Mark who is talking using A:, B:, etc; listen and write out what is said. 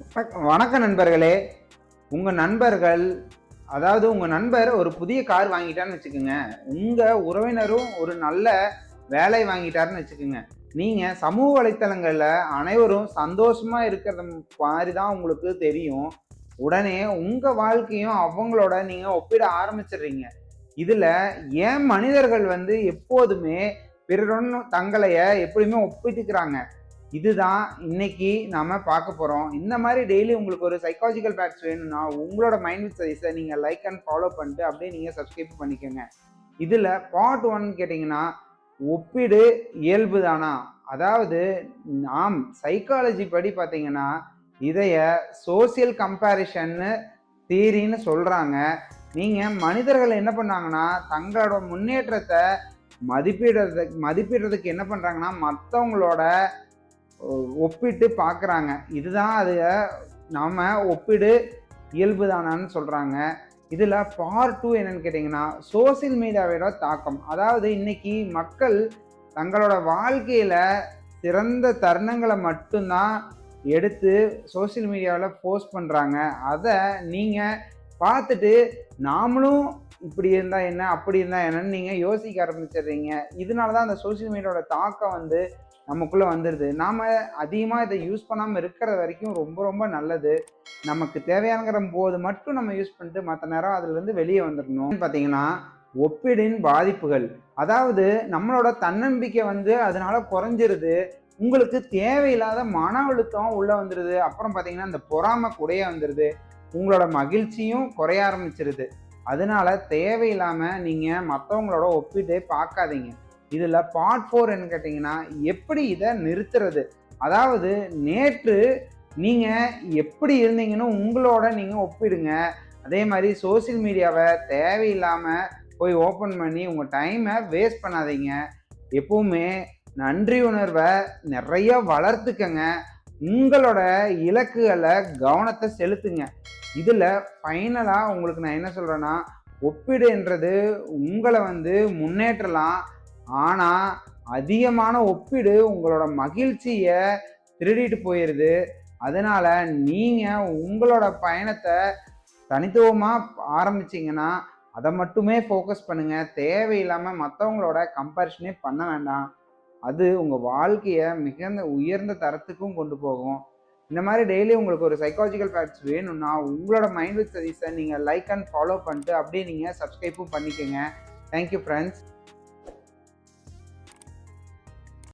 A: வணக்கம் நண்பர்களே. உங்க நண்பர்கள் உங்க நண்பர் ஒரு புதிய கார் வாங்கிட்டான்னு வச்சுக்கோங்க. உங்க உறவினரும் ஒரு நல்ல வேலை வாங்கிட்டாருன்னு வச்சுக்கோங்க. நீங்க சமூக வலைத்தளங்கள்ல அனைவரும் சந்தோஷமா இருக்கிறது மாரி தான் உங்களுக்கு தெரியும். உடனே உங்க வாழ்க்கையும் அவங்களோட நீங்க ஒப்பிட ஆரம்பிச்சிடுறீங்க. இதுல ஏன் மனிதர்கள் எப்போதுமே பிறருடன் தங்களைய எப்படியுமே ஒப்பிட்டுக்கிறாங்க. இதுதான் இன்னைக்கு நாம பார்க்க போறோம். இந்த மாதிரி டெய்லி உங்களுக்கு ஒரு சைக்காலஜிக்கல் ஃபேக்ட்ஸ் வேணும்னா, உங்களோட மைண்ட் வித் சதீஷை நீங்க லைக் அண்ட் ஃபாலோ பண்ணிட்டு அப்படியே நீங்க சப்ஸ்கிரைப் பண்ணிக்கோங்க. இதுல பார்ட் 1 கேட்டீங்கன்னா, ஒப்பீடு இயல்பு தானா? அதாவது நாம் சைக்காலஜி படி பார்த்தீங்கன்னா, இதைய சோசியல் கம்பேரிஷன்னு தியரின்னு சொல்றாங்க. நீங்க மனிதர்கள் என்ன பண்ணாங்கன்னா, தங்களோட முன்னேற்றத்தை மதிப்பிடுறதுக்கு என்ன பண்றாங்கன்னா, மற்றவங்களோட ஒப்பிட்டு பார்க்குறாங்க. இதுதான் அது நாம ஒப்பிடு இயல்புதானான்னு சொல்றாங்க. இதுல பார்ட் 2 என்னன்னு கேட்டீங்கன்னா, சோசியல் மீடியாவோட தாக்கம். அதாவது இன்னைக்கு மக்கள் தங்களோட வாழ்க்கையில சிறந்த தருணங்களை மட்டும்தான் எடுத்து சோசியல் மீடியாவில் போஸ்ட் பண்றாங்க. அதை நீங்க பார்த்துட்டு நாமளும் இப்படி இருந்தா என்ன, அப்படி இருந்தா என்னன்னு நீங்க யோசிக்க ஆரம்பிச்சிடுறீங்க. இதனாலதான் அந்த சோசியல் மீடியாவோட தாக்கம் நமக்குள்ள வந்துடுது. நாம அதிகமா இதை யூஸ் பண்ணாம இருக்கிற வரைக்கும் ரொம்ப ரொம்ப நல்லது. நமக்கு தேவையானங்கிற போது மட்டும் நம்ம யூஸ் பண்ணிட்டு மற்ற நேரம் அதுல இருந்து வெளியே வந்துடணும். பாத்தீங்கன்னா, ஒப்பீடின் பாதிப்புகள். அதாவது நம்மளோட தன்னம்பிக்கை அதனால குறைஞ்சிருது. உங்களுக்கு தேவையில்லாத மன அழுத்தம் உள்ள வந்துருது. அப்புறம் பாத்தீங்கன்னா, இந்த பொறாமை கூடயே வந்துருது. உங்களோட மகிழ்ச்சியும் குறைய ஆரம்பிச்சிருது. அதனால தேவையில்லாம நீங்க மற்றவங்களோட ஒப்பிட்டே பார்க்காதீங்க. இதுல பார்ட் 4 என்ன கேட்டீங்கன்னா, எப்படி இதை நிறுத்துறது. அதாவது நேற்று நீங்க எப்படி இருந்தீங்கன்னு உங்களோட நீங்க ஒப்பிடுங்க. அதே மாதிரி சோசியல் மீடியாவை தேவையில்லாம போய் ஓப்பன் பண்ணி உங்க டைமை வேஸ்ட் பண்ணாதீங்க. எப்பவுமே நன்றி உணர்வை நிறைய வளர்த்துக்கங்க. உங்களோட இலக்குகளை கவனத்தை செலுத்துங்க. இதுல ஃபைனலா உங்களுக்கு நான் என்ன சொல்றேன்னா, ஒப்பீடுன்றது உங்களை முன்னேற்றலாம். ஆனா அதிகமான ஒப்பீடு உங்களோட மகிழ்ச்சிய திருடிட்டு போயிருது. அதனால நீங்க உங்களோட பயணத்தை தனித்துவமா ஆரம்பிச்சீங்கன்னா அதை மட்டுமே ஃபோக்கஸ் பண்ணுங்க. தேவையில்லாம மற்றவங்களோட கம்பேரிஷனே பண்ண வேண்டாம். அது உங்க வாழ்க்கைய மிகுந்த உயர்ந்த தரத்துக்கும் கொண்டு போகும். இந்த மாதிரி டெய்லி உங்களுக்கு ஒரு சைக்காலஜிக்கல் ஃபேக்ட்ஸ் வேணும்னா, உங்களோட மைண்ட் வித் சதீஷை நீங்க லைக் அண்ட் ஃபாலோ பண்ணிட்டு அப்படியே நீங்க சப்ஸ்கிரைப்பும் பண்ணிக்கோங்க. Thank you friends.